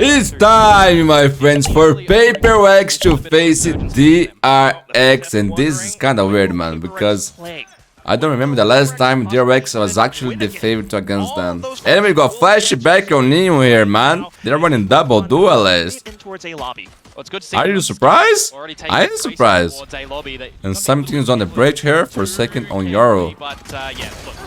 It's time, my friends, for PRX to face DRX, and this is kind of weird, man, because I don't remember the last time DRX was actually the favorite against them. And we got flashback on Neo here, man. They're running double duelist. Are you surprised? I am surprised. And something's on the bridge here for a second on Yoro.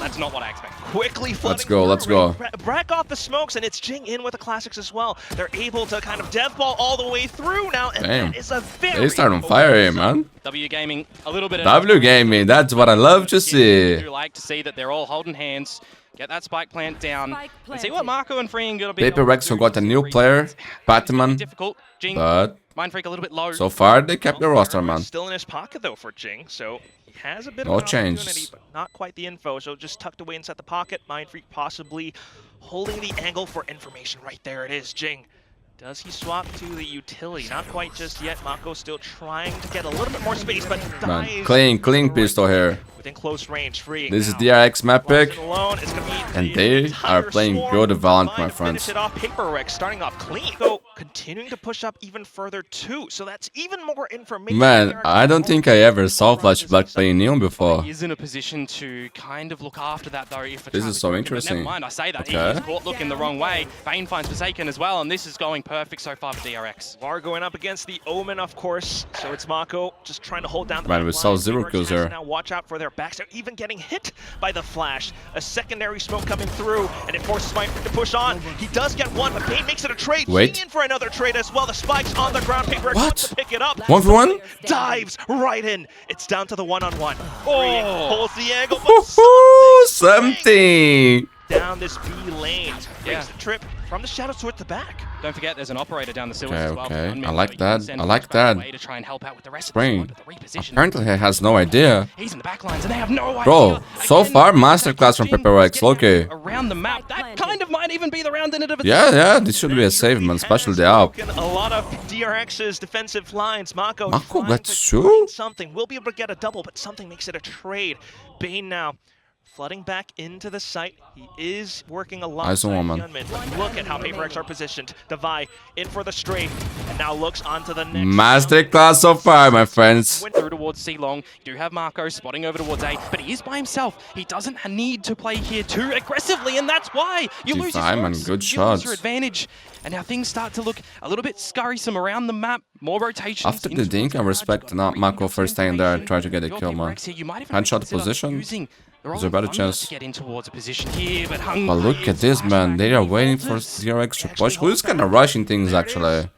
That's not what I expect. Quickly let's go. Brack off the smokes, and it's Jing in with the classics as well. They're able to kind of death ball all the way through now, and that is a very... They start on fire here, man. W Gaming, a little bit of... W Gaming, that's what I love to see. I do like to see that they're all holding hands. Get that spike plant down. And see what Marco and Freeing gonna be. PRX who got a new player, Batman. Difficult. Jing, but Mind Freak a little bit low. So far they kept their roster, man. Still in his pocket though for Jing, so he has a bit no of an changes, opportunity, but not quite the info. So just tucked away inside the pocket. Mind Freak possibly holding the angle for information. Right there it is, Jing. Does he swap to the utility? Not quite just yet. Mako still trying to get a little bit more space, but dies. Clean pistol here. Within close range, free. This is DRX map pick, and they are playing good Valorant, my friends. It off. PRX starting off clean, so continuing to push up even further too. So that's even more information. Man, I don't think I ever saw Flashback playing Neon before. He is in a position to kind of look after that though. If this is so interesting. Never mind, I say that. Okay. He's caught looking the wrong way. Bane finds Forsaken as well, and this is going perfect so far for DRX. VAR going up against the Omen, of course. So it's Mako just trying to hold down the man, we saw 0 kills there. Now watch out for their backs. They're even getting hit by the flash. A secondary smoke coming through, and it forces Mind Freak to push on. He does get one, but Bane makes it a trade. Wait. In for another trade as well. The spike's on the ground. PRX wants to pick it up. 1v1? Dives right in. It's down to the one-on-one. Holds the angle, but something down this B lane. Makes the trip from the shadows towards the back. Don't forget, there's an operator down the sewers as well. Okay, I like that. I like that. Spring. Apparently, he has no idea. He's in the back lines, and they have no idea. Bro, so far, masterclass from PRX. Okay. Around the map, that kind of might even be the round in it of itself. Yeah, this should be a save, man, especially the up. A lot of DRX's defensive lines. Mako got two? Something. We'll be able to get a double, but something makes it a trade. Bane now flooding back into the site. He is working a lot. Look at how PRX are positioned. Devi in for the straight, and now looks onto the next. Masterclass so far, my friends. Went through towards C long. You do have Marco spotting over towards A, but he is by himself. He doesn't need to play here too aggressively, and that's why you lose good shots. Your advantage. And now things start to look a little bit scurrysome around the map. More rotations. After the dink, I respect not Mako for staying there and try to get a kill, man. Headshot position. There's a better chance. But look at this, man. They are waiting for DRX to push. Who's kind of rushing things, actually?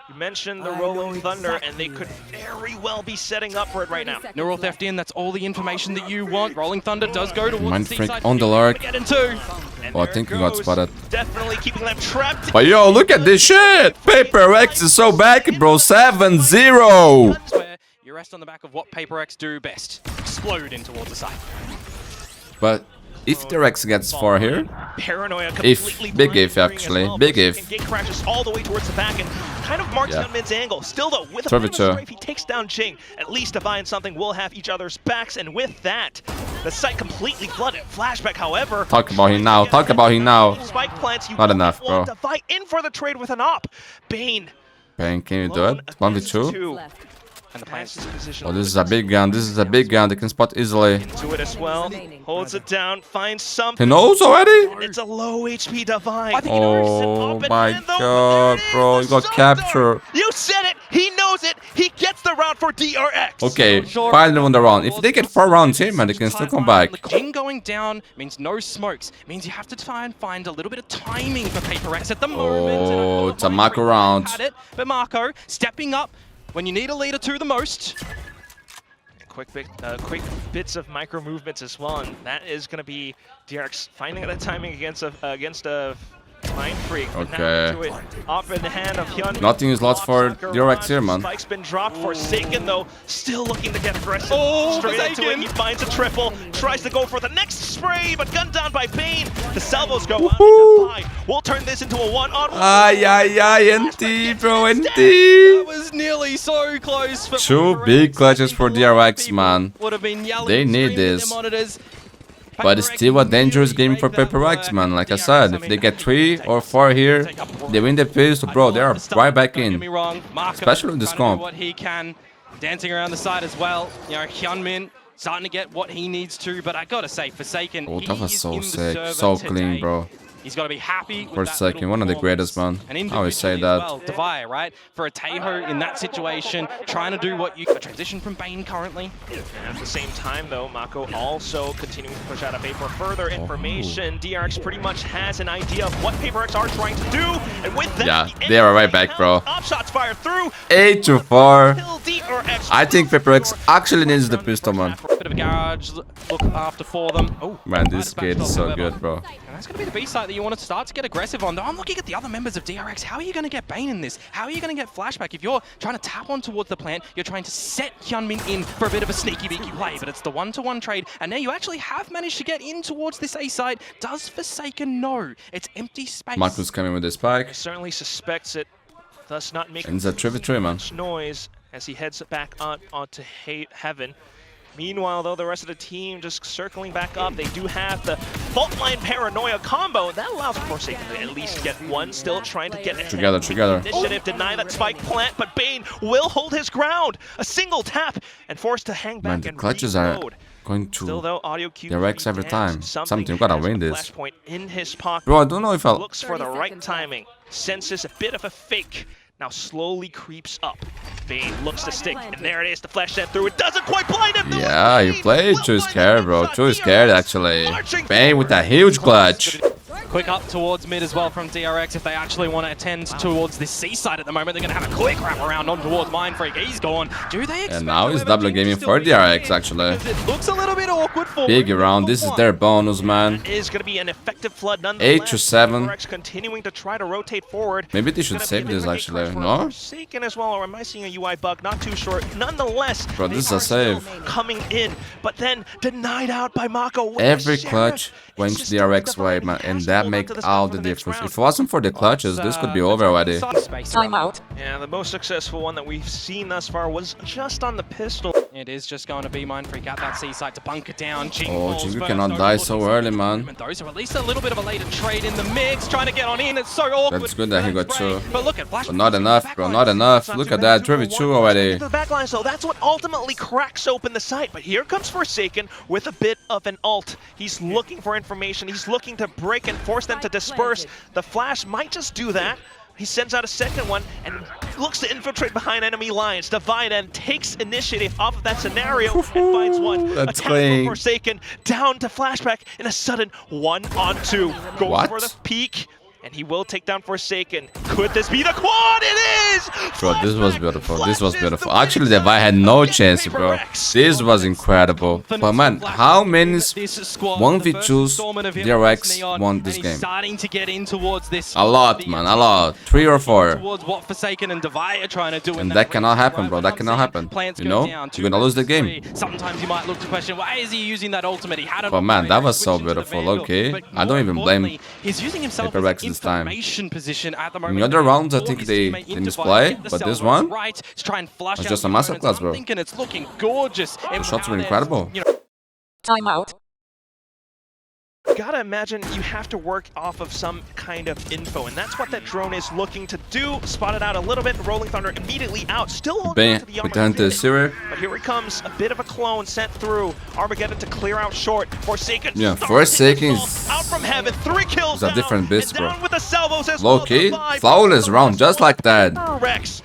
You mentioned the Rolling Thunder, and they could very well be setting up for it right now. Neural Theft in, that's all the information that you want. Rolling Thunder does go towards Mind Freak on the lurk. Oh, I think he got spotted. Definitely keeping them trapped. But yo, look at this shit! PRX is so back, bro. 7-0. You rest on the back of what PRX do best. Explode in towards the side. But if DRX gets 4 here, Paranoia big if actually, big if. Gate crashes all the way towards the back and kind of marks down mid's angle. Still though, with a strafe, he takes down Jing. At least Devi and something will have each other's backs, and with that, the site completely flooded. Flashback, however. Talk about him now. Spike plants. Not enough, bro. Devi in for the trade with an op. Bane, can you do it? 1v2? And the position. Oh, this is a big gun. They can spot easily. Into it as well. Holds it down. Finds something. He knows already? And it's a low HP Devi. Oh my god, bro. You got captured. You said it. He knows it. He gets the round for DRX. Okay, finally won the round. If they get 4 rounds here, man, they can still come back. Jing going down means no smokes. Means you have to try and find a little bit of timing for PRX at the moment. Oh, it's a Mako round. But Mako stepping up when you need a leader to the most. Quick bits of micro movements as well, and that is going to be DRX finding that timing against a Mind Freak. Okay. Off in the hand of Hyun. Nothing is lost for DRX here, man. Spike's been dropped. Forsaken though, still looking to get aggressive. Oh, straight into it. He finds a triple. Tries to go for the next spray, but gunned down by Bane. The salvos go on. We'll turn this into a one-on-one. NT, bro, NT. That was nearly so close. For 2 big clutches for DRX, man. Would have been yelling. They need this. But it's still a dangerous game for PRX, man. Like I said, if they get 3 or 4 here, they win the pistol, bro. They are right back in. Especially with this comp. What he can, dancing around the side as well. You know, Hyunmin starting to get what he needs to, but I gotta say, Forsaken, Oh, that was so he is in the sick, server so today. clean, bro. He's got to be happy with Forsaken, one of the greatest, man. I always say that. Well, Divide, right? For a Taeho in that situation, trying to do what you... A transition from Bane currently. At the same time, though, Mako also continuing to push out a Bait for further information. DRX pretty much has an idea of what PRX are trying to do, and with that, yeah, they are right back, bro. Op shots fire through. 8-4. DRX. I think PRX actually needs the pistol, man. Bit of a garage look after for them. Oh, man, this kid is so good, bro. And that's going to be the B site that you want to start to get aggressive on. Though I'm looking at the other members of DRX. How are you going to get Bane in this? How are you going to get Flashback? If you're trying to tap on towards the plant, you're trying to set Hyunmin in for a bit of a sneaky beaky play, but it's the one-to-one trade. And now you actually have managed to get in towards this A site. Does Forsaken know? It's empty space. Marcus coming with the spike. He certainly suspects it, thus not making And it's a 3v3, man. much noise as he heads back onto Heaven. Meanwhile, though, the rest of the team just circling back up. They do have the Fault Line Paranoia combo. That allows Forsaken to at least get one. Still trying to get together. Initiative, deny that spike plant, but Bane will hold his ground. A single tap and forced to hang back. Man, the and clutches reload. are going to Still, though, audio DRX every time. Something gotta win this. Flashpoint in his pocket. Bro, I don't know if I'll... Looks for the right timing. Senses a bit of a fake. Now slowly creeps up. Bane looks to stick, and there it is. The flash sent through. It doesn't quite blind him. Yeah, you played too scared, bro. Too scared, actually. Bane with that huge clutch. Quick up towards mid as well from DRX. If they actually want to attend towards this C side at the moment, they're going to have a quick wrap around on towards Mindfreak. He's gone. Do they expect? And now it's double gaming for DRX, actually. It looks a little bit awkward for big round. This is their bonus, man. It is going to be an effective flood nonetheless. 8-7. DRX continuing to try to rotate forward. Maybe they should save this, actually. No? Forsaken as well, or am I seeing a UI bug? Not too sure. Nonetheless, bro, this is a save. Coming in, but then denied out by Mako. Every clutch went DRX way, man, and that makes all the difference. If it wasn't for the clutches, this could be over already. Time out. Yeah, the most successful one that we've seen thus far was just on the pistol. It is just going to be Mindfreak at that C site to bunker down. Oh, Jingu cannot die so early, man. So at least a little bit of a later trade in the mix, trying to get on in. It's so awkward. That's good that he got 2. But look at Flash. But not enough, bro. Not enough. Look at that. 3v2 already. The backline, so that's what ultimately cracks open the site. But here comes Forsaken with a bit of an ult. He's looking for information. He's looking to break and force them to disperse. The Flash might just do that. He sends out a second one and looks to infiltrate behind enemy lines. Divide and takes initiative off of that scenario and finds one. That's Attack clean. from Forsaken down to Flashback in a sudden 1-on-2. Going for the peak. And he will take down Forsaken. Could this be the quad? It is! Bro, this was beautiful. This was beautiful. Actually, the Vi had no chance, bro. This was incredible. But man, how many 1v2s DRX won this game? Starting to get in towards this. A lot, man. A lot. 3 or 4. Towards what Forsaken and Divide are trying to do. And that cannot happen, bro. That cannot happen. You know? You're gonna lose the game. Sometimes you might look to question, why is he using that ultimate? He had it. But man, that was so beautiful. Okay. I don't even blame He's using himself PRX this time. Position at the In moment. the other rounds, I think they misplay, but this one right to try and flush was just a masterclass, bro. I'm thinking it's looking gorgeous. The shots were incredible. Time out. Gotta imagine you have to work off of some kind of info, and that's what that drone is looking to do. Spotted out a little bit, Rolling Thunder immediately out, still holding on to the Armageddon. But here it comes, a bit of a clone sent through. Armageddon to clear out short. Forsaken. Yeah, Forsaken is out from Heaven, 3 kills. a different beast, bro. With the salvos as low key, flawless round, just like that. PRX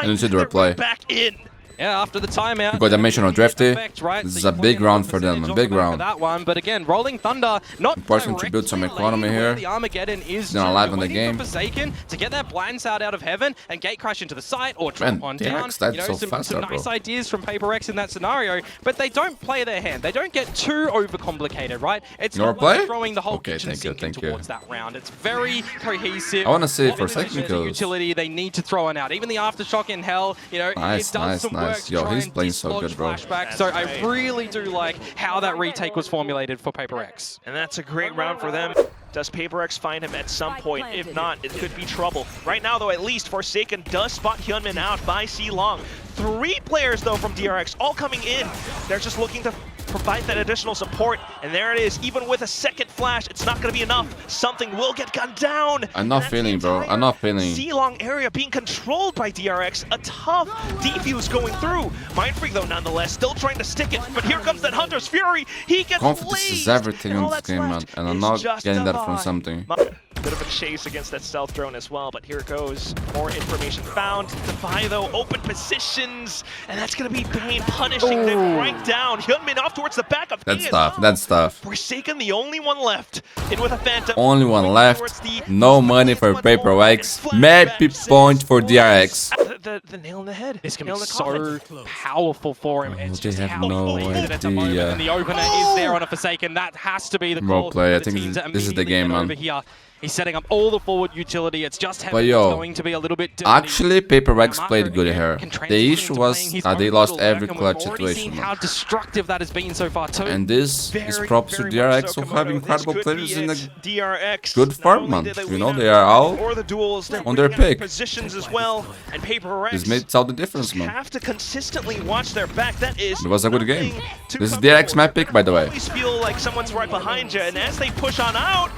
And into the replay. Back in. Yeah, after the timeout. You got dimensional drifty. Right? This is a big round for them, a big round. That one, but again, Rolling Thunder not important to build some economy here. The Armageddon is not alive in the game. Forsaken to get that blind side out of Heaven and gate crash into the site or drop on down. That's you know, so fast, some nice ideas from PRX in that scenario, but they don't play their hand. They don't get too overcomplicated, right? It's Your not play? like throwing the whole kitchen sink towards that round. It's very cohesive. I want to see Forsaken kills. Utility they need to throw it out. Even the aftershock in Hell, you know, nice, it does some work to Yo, try he's and playing so good, bro. So I really do like how that retake was formulated for PRX. And that's a great round for them. Does PRX find him at some point? If not, it could be trouble. Right now, though, at least Forsaken does spot Hyunmin out by C Long. 3 players, though, from DRX, all coming in. They're just looking to provide that additional support. And there it is, even with a second flash, it's not going to be enough. Something will get gunned down. I'm not feeling, bro. I'm not feeling. C-long area being controlled by DRX. A tough defuse going through. Mindfreak, though, nonetheless, still trying to stick it. But here comes that Hunter's Fury. He gets Confidence is everything in this game, man. And I'm not getting that from something. Bit of a chase against that stealth drone as well, but here it goes. More information found. Defy, though, open positions, and that's going to be Bane punishing them right down. Hyunmin off towards the back of That's tough. That's tough. Forsaken, the only one left. In with a Phantom. Only one left. No money for PRX. Maybe point for DRX. The nail in the head. This can be so powerful for him. It's They just have how no he plays it at the moment. idea. And the opener is there on a Forsaken. That has to be the call. Role play. I The think teams this is the immediately game, get man. over here. He's setting up all the forward utility. It's just But yo, going to be a little bit dirty. actually, PRX played good here. Can transform The issue into was playing his they own lost little every work, and clutch we've already situation, seen man. how destructive that has been so far too. And this is props to DRX for having incredible players in a DRX. good form, man. You know, they are all or the duels, on their pick. Positions as well, and PRX This made all the difference, man. have to consistently watch their back. That is It was a good game. nothing to This is come DRX for. my pick, by the way. Always feel like someone's right behind you, and as they push on out,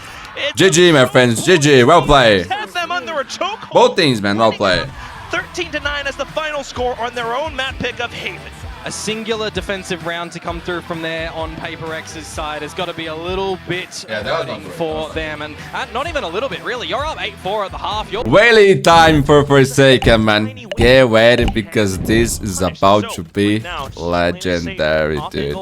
GG, my friends. GG. Well played. has them under a chokehold. Both teams, man. Well played. 13-9 as the final score on their own map pick of Haven. A singular defensive round to come through from there on PRX's side has got to be a little bit Yeah, that was hurting not for them. And not even a little bit, really. You're up 8-4 at the half. You're Waylay time for Forsaken, man. Get ready because this is about to be legendary, dude.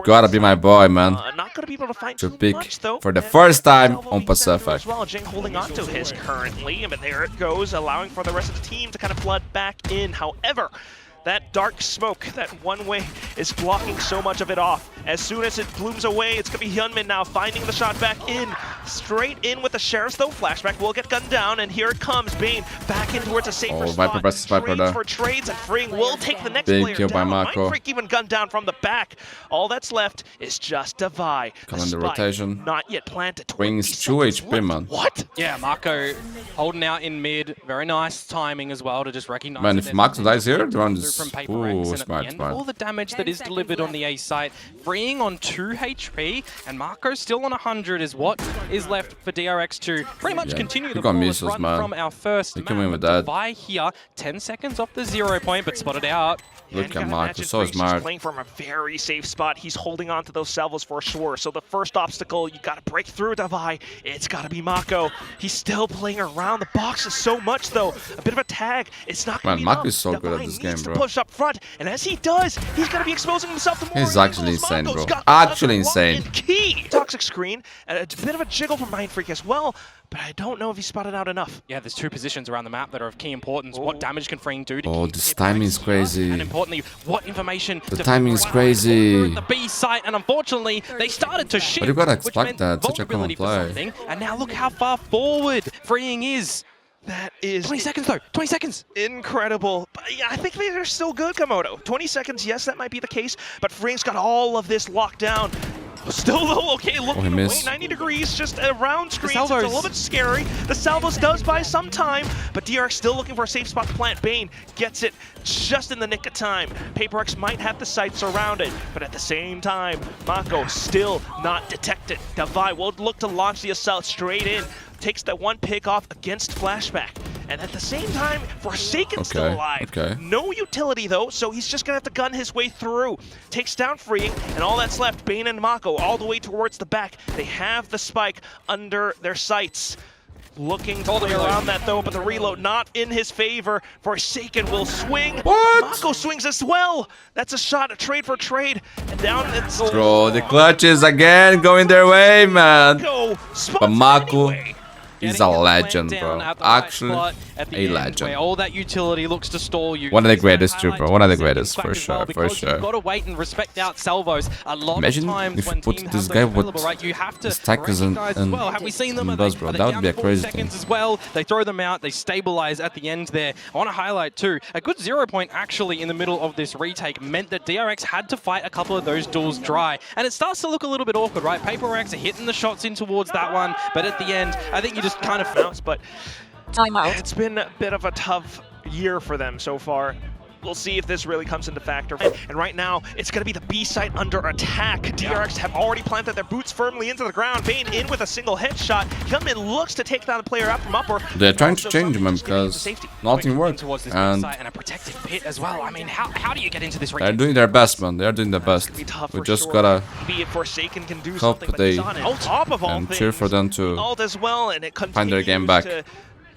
Gotta be my boy, man. Not gonna be able to find To too pick much, though. for the first time on Pacific. As well, Jing holding on to his currently, but there it goes, allowing for the rest of the team to kind of flood back in. However, that dark smoke, that one way, is blocking so much of it off. As soon as it blooms away, it's going to be Hyunmin now finding the shot back in. Straight in with the Sheriff's, though. Flashback will get gunned down, and here it comes. Bane back in towards a safer spot. Viper versus Viper Trades there. for trades, and Freeing will take the next Big player kill by down. Mako. Mindfreak even gunned down from the back. All that's left is just Defy. Come on, the rotation. Not yet planted. Wings 2 seconds HP, left. man. What? Yeah, Marco holding out in mid. Very nice timing as well to just recognize. Man, that if there's Max something dies here, coming the round through is- from PRX, ooh, and at smart, the end, smart. all the damage that is delivered on the A site, Freeing on 2 HP, and Marco still on 100 is what is left for DRX to pretty much Yeah, continue he the got flawless missiles, run man. from our first He map. can win with But that. Defy here, 10 seconds off the 0 point, but spotted out. Look And you at gotta Marco, imagine so Freak's just smart. playing from a very safe spot. He's holding on to those salvos for sure. So the first obstacle, you gotta break through Defy. It's gotta be Mako. He's still playing around the boxes so much though. A bit of a tag. It's not gonna Man, be Mako enough. is so good at Defy this game, needs to bro. push up front, and as he does, he's gonna be exposing himself to more. He's actually angles. insane, Mako's bro. got the Actually lock insane. and key. Toxic screen, and a bit of a jiggle from Mindfreak as well. But I don't know if he spotted out enough. Yeah, there's 2 positions around the map that are of key importance. What damage can Freeing do to Oh, keep this PRX timing is here? crazy. And importantly, what information The to timing is throw crazy. over at the B site, and unfortunately, they started to shift. But you gotta which expect meant that, such a common vulnerability for play. something, and now look how far forward Freeing is. That is 20 seconds though, 20 seconds. incredible. But yeah, I think they're still good, Komodo. 20 seconds, yes, that might be the case, but Freeing's got all of this locked down. Still though, okay, looking he away, missed. 90 degrees, just around screens. It's a salvos. little bit scary. The salvos does buy some time, but DRX still looking for a safe spot to plant. Bane gets it just in the nick of time. PRX might have the site surrounded, but at the same time, Mako still not detected. Defy will look to launch the assault straight in. Takes that one pick off against Flashback. And at the same time, Forsaken's still Okay, alive. okay. No utility though, so he's just gonna have to gun his way through. Takes down Freeing, and all that's left, Bane and Mako all the way towards the back. They have the spike under their sights. Looking to play around that though, but the reload not in his favor. Forsaken will swing. What? Mako swings as well. That's a shot, a trade for trade. And down it's Bro, the clutches again going their way, man. Mako. spots But it Mako anyway. is a Getting the legend, plant bro. down at the right Actually, spot at the a end, legend. Where all that utility looks to stall you. One of the It's gonna greatest, too, highlight bro. One of the the second greatest, fact for as well, sure, for because sure. You've got to wait and respect out salvos. A lot Imagine of times if when you put teams this have guy those with available, right, you have to stackers and- recognize as well. Have we seen them? and Are those, they- bro? are they That would down be a 40 crazy thing. seconds as well. They throw them out. They stabilize at the end there. I want to highlight too, a good 0 point actually in the middle of this retake meant that DRX had to fight a couple of those duels dry. And it starts to look a little bit awkward, right? PRX are hitting the shots in towards that one, but at the end, I think you just kind of Bounce, but Timeout. it's been a bit of a tough year for them so far. We'll see if this really comes into factor. And right now, it's going to be the B site under attack. DRX have already planted their boots firmly into the ground. Bane in with a single headshot. Hyunmin looks to take that player up from upper. They're trying to change him because nothing worked. And a protected pit as well. I mean, how do you get into this they're doing their best, man. They're doing their best. We just gotta be it Forsaken can do hope they and cheer for them to as well, and it find their game back. To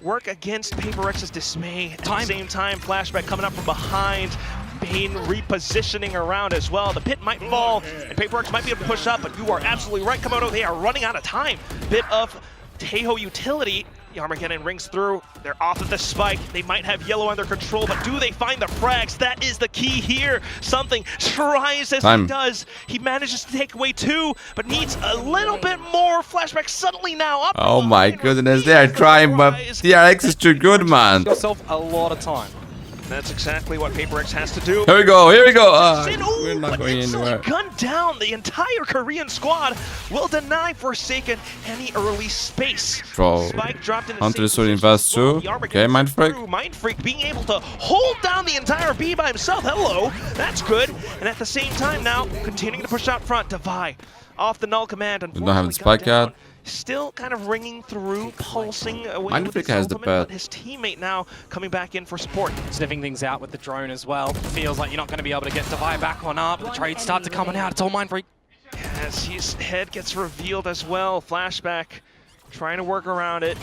work against PRX's dismay. At the same time, flashback coming up from behind. Bane repositioning around as well. The pit might fall, and PRX might be able to push up, but you are absolutely right, Komodo. They are running out of time. Bit of Taeho utility. The Armageddon rings through. They're off of the spike. They might have yellow under control, but do they find the frags? That is the key here. Something tries as he does. He manages to take away 2, but needs a little bit more. Flashback suddenly now up. Oh my goodness, they are trying, but DRX is too good, man. Yourself a lot of time. That's exactly what PRX has to do. Here we go, here we go. We're not going anywhere. Gunned down. The entire Korean squad will deny Forsaken any early space. Bro, Spike dropped in Hunter is shooting fast too. Okay, Mindfreak. Mindfreak being able to hold down the entire B by himself. Hello, that's good. And at the same time now, continuing to push out front. Divide off the null command. We don't have the spike yet. Still kind of ringing through, pulsing away. Mindfreak has the pet. His teammate now coming back in for support. Sniffing things out with the drone as well. Feels like you're not going to be able to get Divide back on up. The trades start to coming out. It's all Mindfreak. As his head gets revealed as well. Flashback trying to work around it.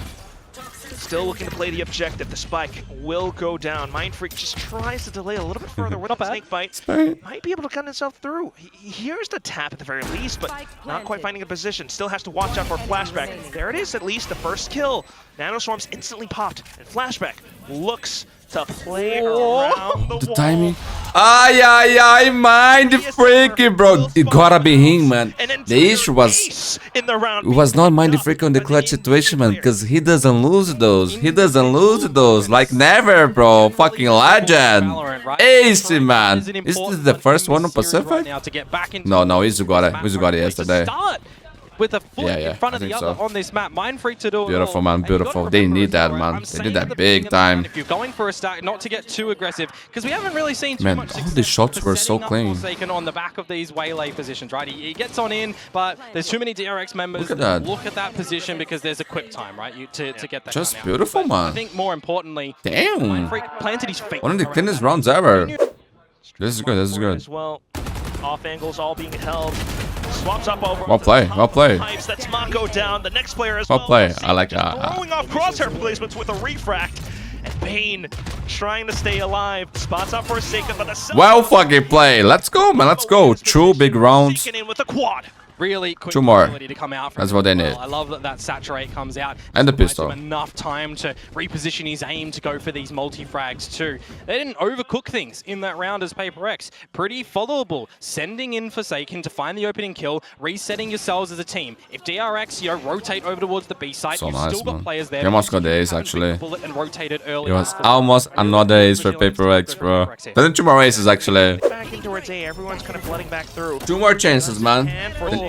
Still looking to play the objective. The spike will go down. Mindfreak just tries to delay a little bit further with a snake bite. Might be able to gun himself through. He hears the tap at the very least, but not quite finding a position. Still has to watch out for Flashback. There it is, at least the first kill. Nanoswarms instantly popped, and Flashback looks to play around the wall. Timing. Ay, mind freaking, bro. It gotta be him, man. The issue was it was not mind freak on the clutch situation, man, because he doesn't lose those. He doesn't lose those. Like never, bro. Fucking legend. Ace, man. Is this the first one on Pacific? No, Izu got it yesterday. With a foot in front of the other on this map. Mindfreak to do beautiful, man, beautiful. They need that, man. They need that big time. If you're going for a stack, not to get too aggressive, because we haven't really seen too much. Man, all the shots were so clean. Forsaken on the back of these waylay positions, right? He gets on in, but there's too many DRX members. Look at that position because there's a quick time, right? To get that. Just beautiful, man. I think more importantly, damn. Mindfreak planted his feet. One of the cleanest rounds ever. This is good. This is good. As well, off angles all being held. Swaps up over. Well play. That's Mako down. The next player as well. Play. I like that. Throwing off crosshair placements with a refract. And Bane trying to stay alive. Spots up Forsaken, but the well fucking play. Let's go, man. Let's go. 2 big rounds. In with a quad. Really quick 2 more. to come out from. That's what they need. I love that saturate comes out. And the pistol. Enough time to reposition his aim to go for these multi-frags too. They didn't overcook things in that round as PRX. Pretty followable. Sending in Forsaken to find the opening kill, resetting yourselves as a team. If DRX, rotate over towards the B site, so you've nice, still got man. players there. He almost got the ace, actually. And rotated early. It was almost another ace for PRX, bro. But then 2 more aces, actually. Back in towards A, everyone's kind of flooding back through. 2 more chances, man.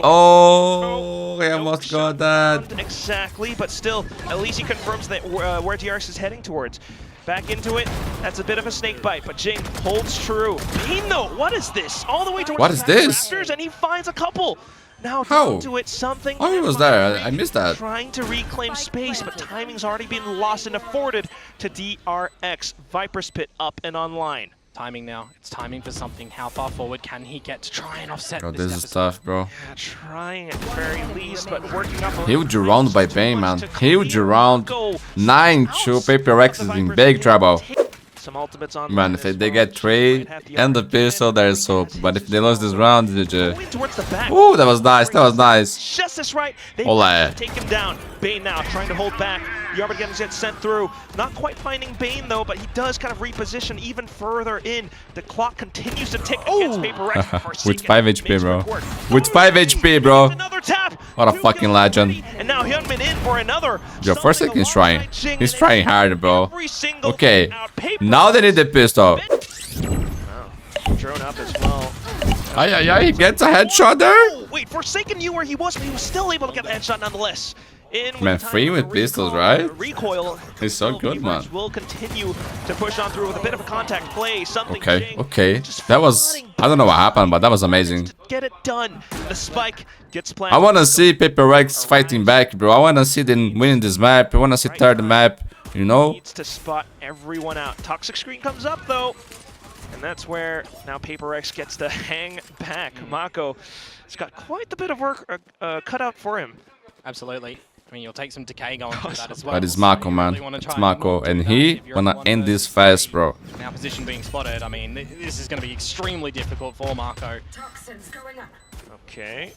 Oh, I almost got that. Exactly, but still, at least he confirms that where DRX is heading towards. Back into it. That's a bit of a snake bite, but Jing holds true. Bane, though, what is this? All the way towards what is this? Raptors, and he finds a couple. Now how? To it, something. Oh, he was there. I missed that. Trying to reclaim space, but timing's already been lost and afforded to DRX. Viper's Pit up and online. Timing now. It's timing for something. How far forward can he get to try and offset this? This is tough, bro. Yeah, trying at the very least, but working up. Huge round by Bane, man. Huge round. 9-2. PRX is in big trouble. Some ultimates on. Man, if they get 3 and the pistol, there's hope. But if they lose this round, GG. Ooh, that was nice. That was nice. Just this right. They take him down. Bane now trying to hold back. The Armageddon gets sent through. Not quite finding Bane though, but he does kind of reposition even further in. The clock continues to tick against PRX. With 5 HP, bro. With 5 HP, bro. Another tap. What a fucking legend. And now Hyunmin in for another. Yo, Forsaken is trying. He's trying hard, bro. Okay. Now they need the pistol. Drone up as well. He gets a headshot there. Wait, Forsaken knew where he was, but he was still able to get the headshot nonetheless. in with Man, time free for with the pistols, recall, right? Recoil. He's so Well, good, man. PRX will continue to push on through with a bit of a contact play. Something Okay, Jing okay. just That was... flooding I don't know what happened, but that was amazing. to get it done. The spike gets planted. I wanna see PRX fighting back, bro. I wanna see them winning this map. I wanna see third map, you know? Needs to spot everyone out. Toxic screen comes up though, and that's where now PRX gets to hang back. Mako has got quite a bit of work cut out for him. Absolutely. I mean, you'll take some decay going through that as well. But it's Mako, man. It's Mako. And he wanna end this fast, bro. Now position being spotted. I mean, this is going to be extremely difficult for Mako. Okay.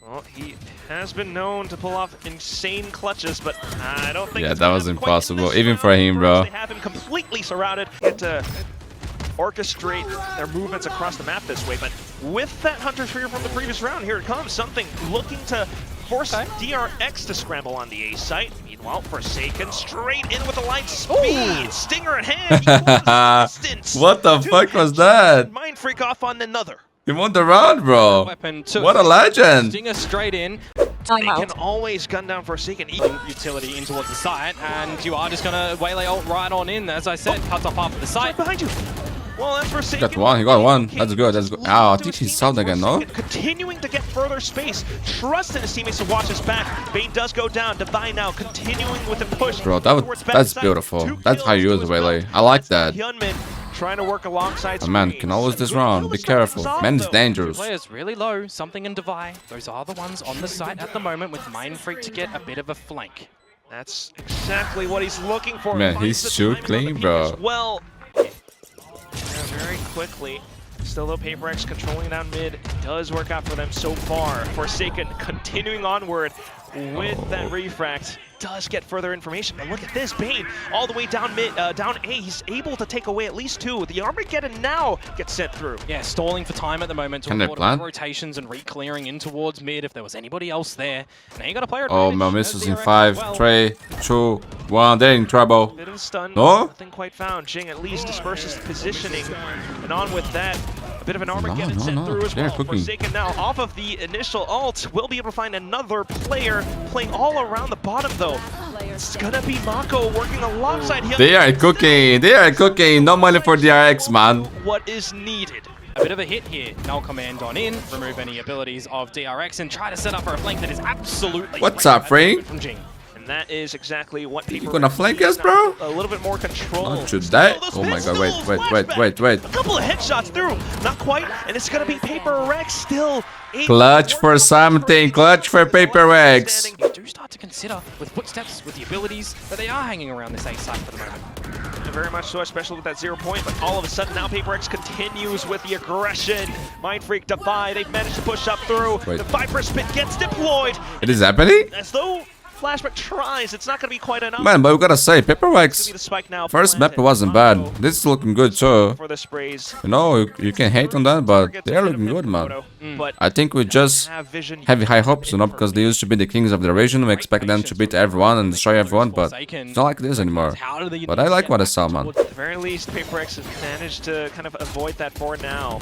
Well, he has been known to pull off insane clutches, but I don't think. Yeah, it's that gonna was happen quite in impossible, this even for round. him, First, bro. They have him completely surrounded. Get to orchestrate their movements across the map this way, but with that Hunter Trigger from the previous round, here it comes. Something looking to force DRX to scramble on the A site. Meanwhile, Forsaken straight in with the light speed. Stinger in hand. He distance. What the fuck was that? Mind Freak off on another. He won the round, bro. Weapon took What a legend. Stinger straight in. They can always gun down Forsaken. Utility in towards the site, and you are just going to waylay ult right on in. As I said, cuts off half of the site. Behind you. Well, that's Forsaken. He got one, he got one. That's good, that's good. Oh, I think he's south again, no? Continuing to get further space. Trust in his teammates to watch his back. Bane does go down. Divine now continuing with the push. Bro, that's beautiful. That's how you use the waylay. I like that. Hyunmin trying to work alongside. A man can always this round. Be careful. Man is dangerous. Players really low. Something and Divine. Those are the ones on the site at the moment with Mind Freak to get a bit of a flank. That's exactly what he's looking for. Man, he's so clean, bro. Well, very quickly. Still though, PRX controlling down mid does work out for them so far. Forsaken continuing onward with that refract. Does get further information, but look at this, Bane all the way down mid, down A. He's able to take away at least two. The Armageddon now gets sent through. Yeah, stalling for time at the moment to Can they avoid plant? rotations and re-clearing in towards mid if there was anybody else there. Now you got a player Oh, advantage. my There's misses in DRX 5, as well. 3, 2, 1. They're in trouble. Bit of a stun. No? Nothing quite found. Jing at least disperses the positioning, and on with that. A bit of an Armageddon sent through as They're well. cooking. Forsaken now off of the initial ult. We'll be able to find another player playing all around the bottom though. It's gonna be Mako working alongside him. They are cooking. They are cooking. No money for DRX, man. What is needed? A bit of a hit here. Null command on in, remove any abilities of DRX and try to set up for a flank that is absolutely What's great up, Frank? from Jing. And that is exactly what people gonna flank us, bro? A little bit more control. Not should that? Those Oh my god, pistols, wait. flashback. A couple of headshots through. Not quite. And it's gonna be PRX still. Clutch for something. Clutch for PRX. You do start to consider with footsteps, with the abilities, that they are hanging around this A site for the moment. Very much so, especially with that 0 point, but all of a sudden now PRX continues with the aggression. Mind Freak, Defy, they've managed to push up through. Wait. The Viper Spit gets deployed. It is happening? As though Flashback tries, it's not going to be quite enough. Man, but we gotta say, Be PRX the spike now first map planted. wasn't bad. This is looking good too. For the sprays. You know, you can hate on that, but they're looking good, man. But I think we just have vision. have high hopes, you know, because they used to be the kings of the region. We expect them to beat everyone and destroy everyone, but it's not like this anymore. But I like what I saw, man. At the very least, PRX has managed to kind of avoid that for now.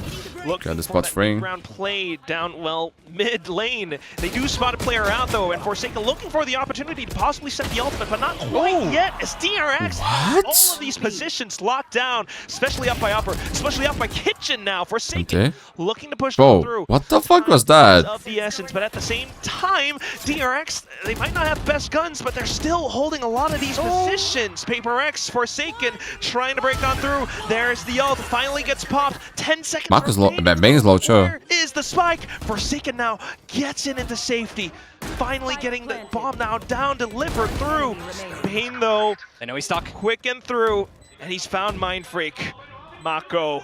Look, Got the spot free. Round play down, well, mid lane. They do spot a player out though, and Forsaken looking for the opportunity to possibly set the ultimate, but not quite yet. As DRX has all of these positions locked down, especially up by upper, especially up by kitchen now. Forsaken Okay. looking to push Bro, through. what the fuck was that? Of the essence, but at the same time, DRX, they might not have the best guns, but they're still holding a lot of these positions. PRX, Forsaken, trying to break on through. There's the ult, finally gets popped. 10 seconds. Marcus low, remaining. Bane's low too. Where is the spike? Forsaken now gets it into safety. Finally getting the bomb now down, delivered through. Bane though, They know he's stuck. quick and through, and he's found Mind Freak. Mako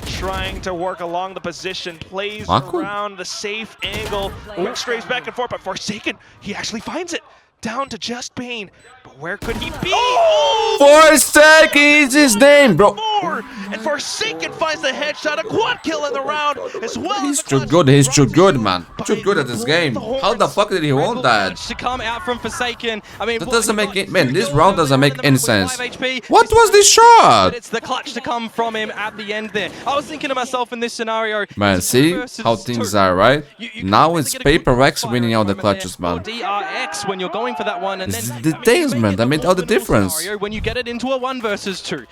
trying to work along the position, plays Mako? around the safe angle, quick strays back and forth, but Forsaken, he actually finds it. Down to just Bane, but where could he be? FORSAKEN is his name, bro. More, and F0RSAKEN finds the headshot, a quad kill in the round as well. He's too good. He's too good, man. Too good at this game. How the fuck did he want that? To come out from Forsaken. I mean, That doesn't make it. Man, this round doesn't make any sense. What was this shot? It's the clutch to come from him at the end there. I was thinking to myself in this scenario. Man, see how things are, right? Now it's PRX winning out the clutches, man. DRX when you're going for that one, and It's then the details, man, that made all the difference. when you get it into a 1 versus 2.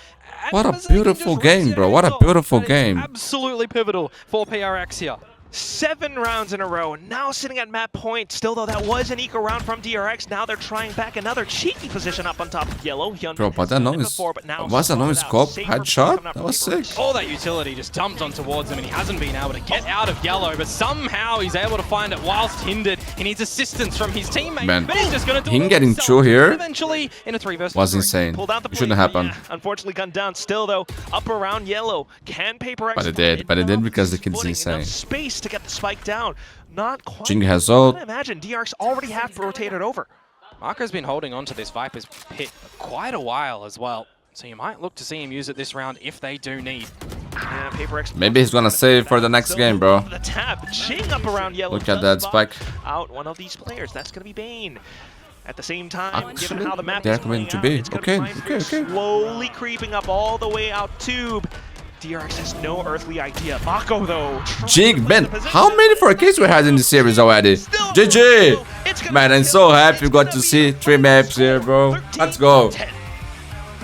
What a beautiful game, bro. What a beautiful game. Absolutely pivotal for PRX here. 7 rounds in a row, now sitting at map point. Still though, that was an eco round from DRX. Now they're trying back another cheeky position up on top of yellow. Bro, but that noise, was that noise scope headshot? That was sick. All that utility just dumped on towards him, and he hasn't been able to get out of yellow, but somehow he's able to find it whilst hindered. He needs assistance from his teammate, Man, but he's just going to do him it getting himself. threw here Eventually, in a 3 versus was 3. insane. Pulled out the It shouldn't point, happen. yeah, unfortunately gunned down. Still though, up around yellow. Can PRX? But it did. But it did because the kid's footing, insane. enough space to get the spike down. Not quite. Jing has ult. I imagine DRX already half rotated over. Marco's been holding on to this Viper's pit quite a while as well, so you might look to see him use it this round if they do need. Yeah, PRX. Maybe he's gonna save for the next game, bro. The tap, Jing up around yellow. Look at that spike. Out one of these players. That's gonna be Bane. At the same time, Actually, given how the map they're is going playing to out, be. it's gonna Okay, Mindfreak okay. slowly creeping up all the way out tube. DRX has no earthly idea. Mako though. Jig, man, how many 4Ks we had in the series already? GG! Man, I'm so happy we got to see 3 maps here, bro. Let's go.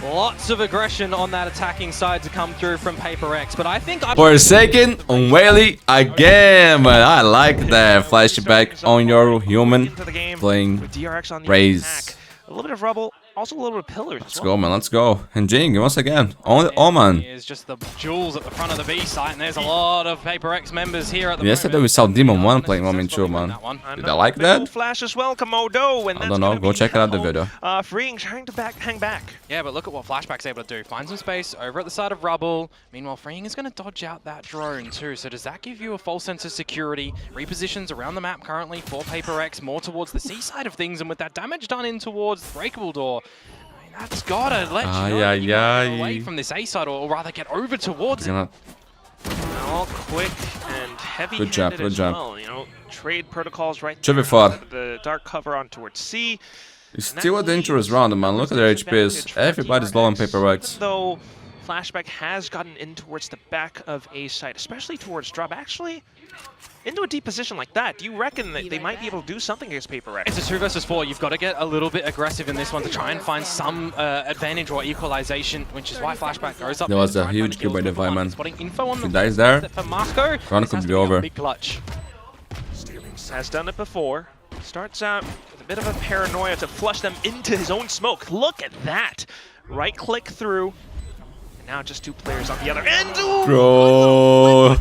Lots of aggression on that attacking side to come through from PRX, but I think FORSAKEN Waylay again, man. I like that flashback on your human playing with DRX on the Raze. attack. A little bit of rubble, also a little bit of pillars. Let's go, man. Let's go. And Jing, once again. Oh, man. Here's just the jewels at the front of the B site, and there's a lot of PRX members here at the Yesterday we saw Demon 1 playing Moment 2, man. Did I like that? Flash as well, Komodo. And I don't know. Go check out the video. Freeing, trying to hang back. Yeah, but look at what Flashback's able to do. Find some space over at the side of rubble. Meanwhile, Freeing is going to dodge out that drone too. So does that give you a false sense of security? Repositions around the map currently for PRX, more towards the C side of things, and with that damage done in towards the breakable door, I mean, that's got to let you know you gotta get away from this A side, or rather get over towards it. All quick and heavy. Good job, good job. Well, you know, trade protocols right Should be there. fun. The dark cover on towards C. It's still a dangerous round, man. Look at their HPs. Everybody's low on PRX. Though Flashback has gotten in towards the back of A site, especially towards drop. Actually, into a deep position like that, do you reckon that they might be able to do something against PRX? It's a 2 versus 4. You've got to get a little bit aggressive in this one to try and find some advantage or equalization, which is why Flashback goes up. There was a huge kill by the Viman. Spotting info on If he dies there, for Marco, run could be over. Big clutch. Has done it before. Starts out with a bit of a paranoia to flush them into his own smoke. Look at that. Right click through. And now just 2 players on the other end. Ooh, Bro,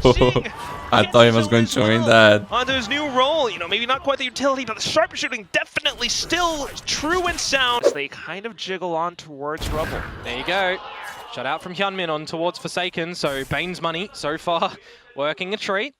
I thought he was going to win that. Onto his new role. You know, maybe not quite the utility, but the sharpshooting definitely still true and sound. They kind of jiggle on towards rubble. There you go. Shut out from Hyunmin on towards Forsaken. So Bane's money so far working a treat.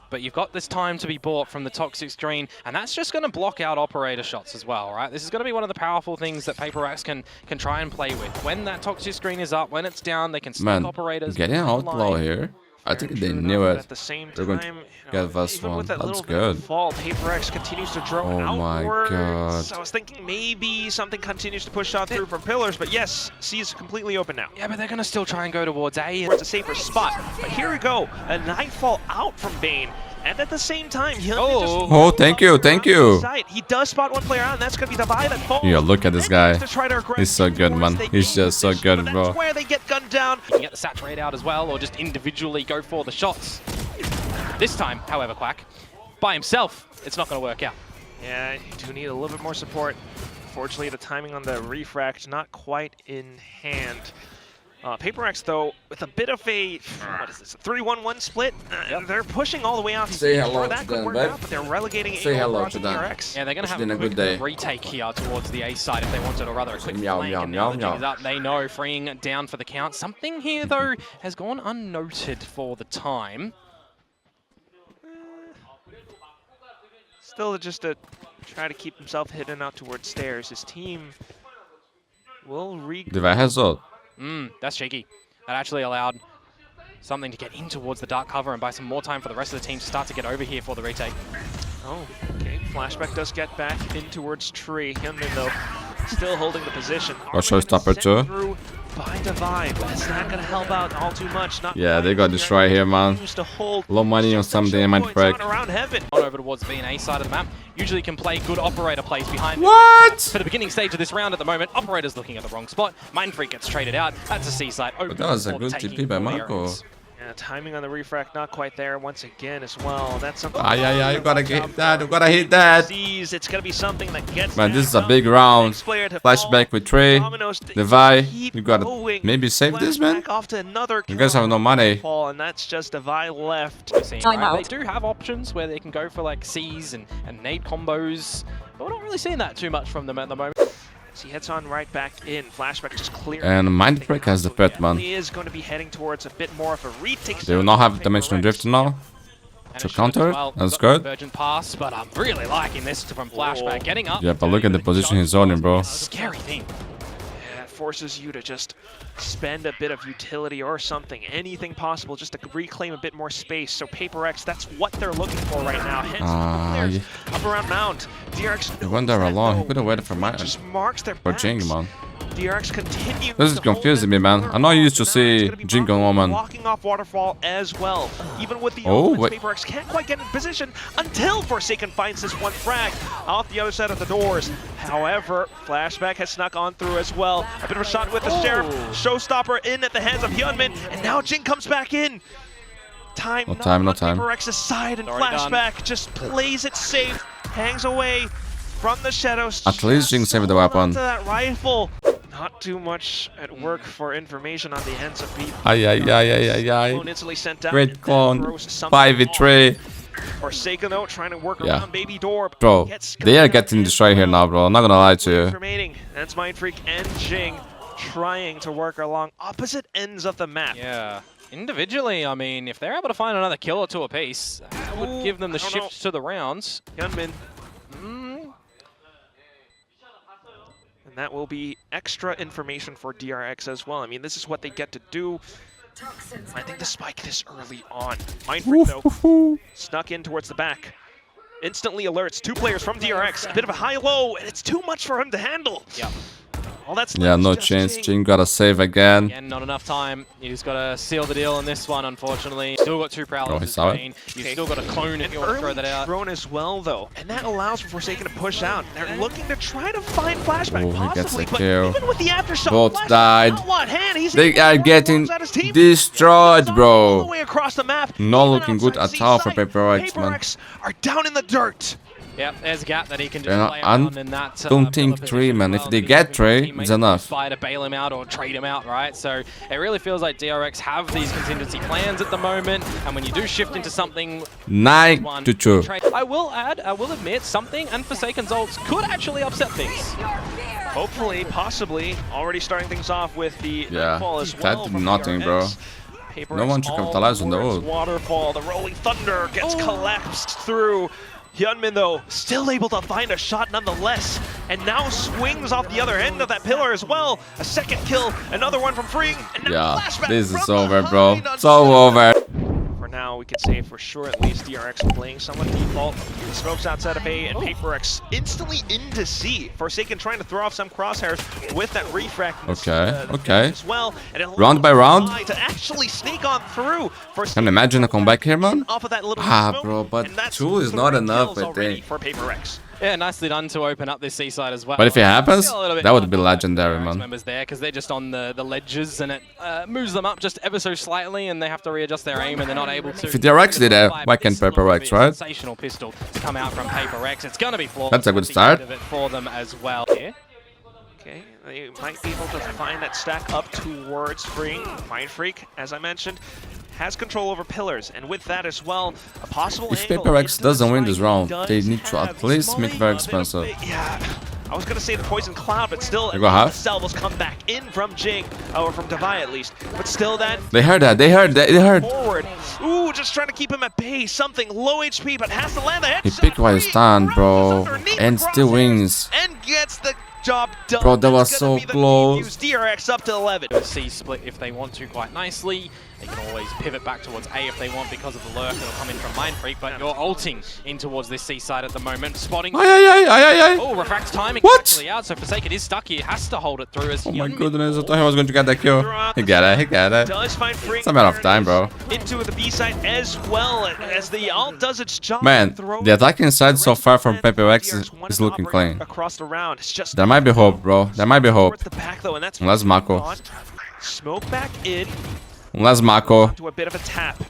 But you've got this time to be bought from the toxic screen, and that's just going to block out operator shots as well, right? This is going to be one of the powerful things that PRX can try and play with. When that toxic screen is up, when it's down, they can stick operators. Getting an outlaw here. I think they knew it. At the same They're time, going to get first one. That's Bit good. of fall, PRX continues to drone Oh my outwards. god. So I was thinking maybe something continues to push out through from pillars, but yes, C is completely open now. Yeah, but they're going to still try and go towards A. Towards a safer spot. But here we go, a Nightfall out from Bane. And at the same time, he'll Oh, thank you, thank you. He does spot one player out, and that's going to be the buy that falls. Yeah, look at this guy. He's so He's good, man. He's just so good, bro. That's where they get gunned down. You can get the saturate out as well, or just individually go for the shots. This time, however, Quack, by himself, it's not going to work out. Yeah, you do need a little bit more support. Unfortunately, the timing on the refract not quite in hand. PRX, though, with a bit of a, what is this, a 3-1-1 split? They're pushing all the way out. Say hello that to could them, work babe. out, but they're relegating Say hello to DRX. them. Yeah, they're going to have been a a good quick day. retake here towards the A side if they wanted, or rather a quick Meow, flank, meow, and meow, now the meow. jig is up. They know, freeing down for the count. Something here, though, has gone unnoted for the time. Still just to try to keep himself hidden out towards stairs. His team will Device has ult. That's cheeky. That actually allowed something to get in towards the dark cover and buy some more time for the rest of the team to start to get over here for the retake. Oh, okay. Flashback does get back in towards Tree. Hyunmin, though, still holding the position. Or showstopper too. Through by Divide, but it's not going to help out all too much. Yeah, they got destroyed here, man. Low money on something, I might break. Around heaven. On over towards the V&A side of the map. Usually can play good operator plays behind. What? For the beginning stage of this round at the moment, operator's looking at the wrong spot. Mindfreak gets traded out. That's a C-side. But that was a good TP by Marco. Yeah, timing on the refract not quite there once again as well. That's something. You gotta hit that. You gotta hit that. It's gonna be something that gets. Man, this is a big round. Flashback with Trey. Devi. You gotta maybe save this, man. You guys have no money. And that's just Devi left. They do have options where they can go for like C's and nade combos, but we're not really seeing that too much from them at the moment. He heads on right back in. Flashback just clear. And Mindbreak has the pet, man. He is going to be heading towards a bit more of a retake. They will not have Dimensional Drift now to counter it. That's good. Virgin pass, but I'm really liking this from Flashback getting up. Yeah, but look at the position he's on, bro. Scary thing. Yeah, it forces you to just spend a bit of utility or something, anything possible, just to reclaim a bit more space. So PRX, that's what they're looking for right now. Hence, up around Mount. DRX. He went there alone. He could have waited for my Jing, man. DRX continues. This is confusing me, man. I'm not used to see Jing on woman. Walking off waterfall as well. Even with the PRX can't quite get in position until Forsaken finds this one frag off the other side of the doors. However, Flashback has snuck on through as well. A bit of a shot with the Sheriff. Showstopper in at the hands of Hyunmin, and now Jing comes back in. No time. PRX's side, and Flashback just plays it safe, hangs away from the shadows. At least Jing saved the weapon. That rifle. Not too much at work for information on the ends of people. Great clone. 5v3. Forsaken though, trying to work around Baby Door. Bro, they are getting destroyed here now, bro. I'm not gonna lie to you. Remaining. That's Mindfreak and Jing trying to work along opposite ends of the map. Yeah. Individually, I mean, if they're able to find another kill or two apiece, that would give them the shift to the rounds. Hyunmin. And that will be extra information for DRX as well. I mean, this is what they get to do. I think the spike this early on. Mindfreak, though, snuck in towards the back. Instantly alerts 2 players from DRX. A bit of a high-low, and it's too much for him to handle. Yeah. All that's no chance. Jing gotta save again. Again, not enough time. He's got to seal the deal on this one, unfortunately. Still got 2 paralysis. You've still got a clone if you want to throw that out. Drone as well, though, and that allows for Forsaken to push out. They're looking to try to find Flashback, possibly, but even with the aftershock, both died. Hand, they are getting destroyed, bro. All the way across the map. Not looking good at all for PRX, man. PRX are down in the dirt. Yep, there's a gap that he can just play around in that. Don't think Trey, man. If they get Trey, it's enough. Try to bail him out or trade him out, right? So it really feels like DRX have these contingency plans at the moment, and when you do shift into something 9-2. I will admit, something and Forsaken's ults could actually upset things. Hopefully, possibly, already starting things off with the Nightfall as well. That did nothing, bro. No one should capitalize on the ult. Waterfall, the Rolling Thunder gets collapsed through. Hyunmin, though, still able to find a shot nonetheless, and now swings off the other end of that pillar as well. A second kill, another one from Freeing, and now Flashback. This is over, bro. It's all over. For now, we can say for sure at least DRX playing somewhat default. The smokes outside of A, and PRX instantly into C. Forsaken trying to throw off some crosshairs with that refract. Okay. As well, and round by round. To actually sneak on through. Can you imagine a comeback here, man? Off of that little bro, but 2 is not enough, I think. For PRX. Yeah, nicely done to open up this C-side as well. But if it happens, that would be legendary, man. Members there, because they're just on the ledges, and it moves them up just ever so slightly, and they have to readjust their aim, and they're not able to. If DRX did it, why can't PRX, right? Sensational pistol to come out from PRX. It's going to be flawless. That's a good start. For them as well. Okay, they might be able to find that stack up towards Freeing. Mindfreak, as I mentioned, has control over pillars, and with that as well, a possible if PRX doesn't win this round, they need to at least make it very expensive. Yeah, I was gonna say the Poison Cloud, but still, the salvos come back in from Jing, or from Devi at least, but still that... They heard. Forward. Ooh, just trying to keep him at bay, something low HP, but has to land the headshot. He picked while he stand, bro, and still wins. And gets the Job done. Bro, that was That's gonna so be the close. defuse. DRX up to 11. C split if they want to quite nicely. They can always pivot back towards A if they want because of the lurk that'll come in from Mindfreak, but you're ulting in towards this C side at the moment. Spotting. Oh, Refract's timing What? actually out, so Forsaken is stuck here, has to hold it through as Oh my goodness, I thought he was going to get that kill. He got it, he got it. Does find free. It's a matter of time, bro. Into the B side as well as the ult does its job. Man, the attacking side so far from PRX is looking clean. Across the round. It's just There might be hope, bro. There might be hope. the back though, and that's Unless Mako. Smoke back in Unless Mako. to a bit of a tap.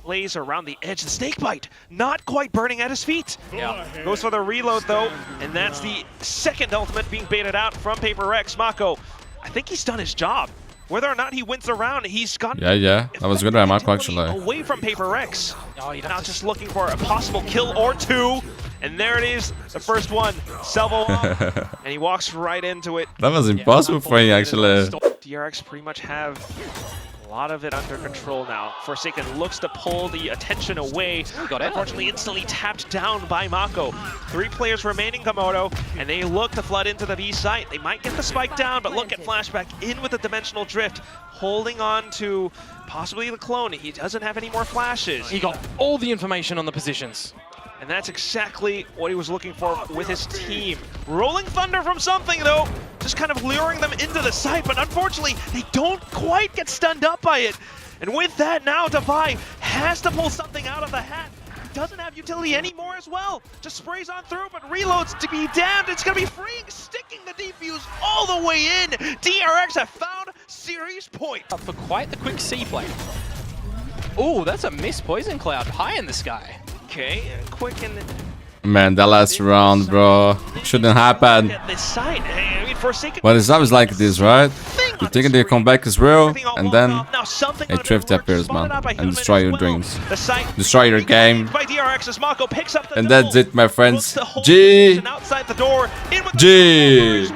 Plays around the edge. The snake bite not quite burning at his feet. Yeah. Goes for the reload though, and that's the second ultimate being baited out from PRX. Mako, I think he's done his job. Whether or not he wins the round, he's gotten Yeah. That was good by Mako, actually. away from PRX. Oh, you'd have Now to just looking for a possible kill or two. And there it is, the first one. Salvo off, and he walks right into it. That was impossible for him, actually. DRX pretty much have a lot of it under control now. Forsaken looks to pull the attention away. got it. Unfortunately, instantly tapped down by Mako. 3 players remaining, Komodo, and they look to flood into the B site. They might get the spike down, but look at Flashback in with the dimensional drift, holding on to possibly the clone. He doesn't have any more flashes. He got all the information on the positions. And that's exactly what he was looking for with his team. Rolling Thunder from something, though, just kind of luring them into the site, but unfortunately, they don't quite get stunned up by it. And with that, now Defy has to pull something out of the hat. He doesn't have utility anymore as well. Just sprays on through, but reloads to be damned. It's going to be freeing, sticking the defuse all the way in. DRX have found series point. For quite the quick C play. Oh, that's a missed Poison Cloud high in the sky. Okay, quick and Man, that last round, bro. Shouldn't happen. at this site. I mean, Forsaken. But it's always like this, right? You think the comeback is real, and then a drift appears, man, and destroy your dreams. Destroy your game. And that's it, my friends. G! G!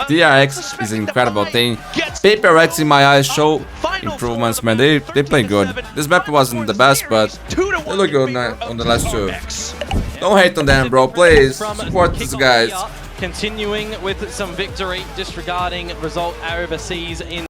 DRX is an incredible thing. PRX, in my eyes, show improvements, man. They play good. This map wasn't the best, but they look good on the last two. Don't hate on them, bro. Please support these guys. Continuing with some victory, disregarding result overseas in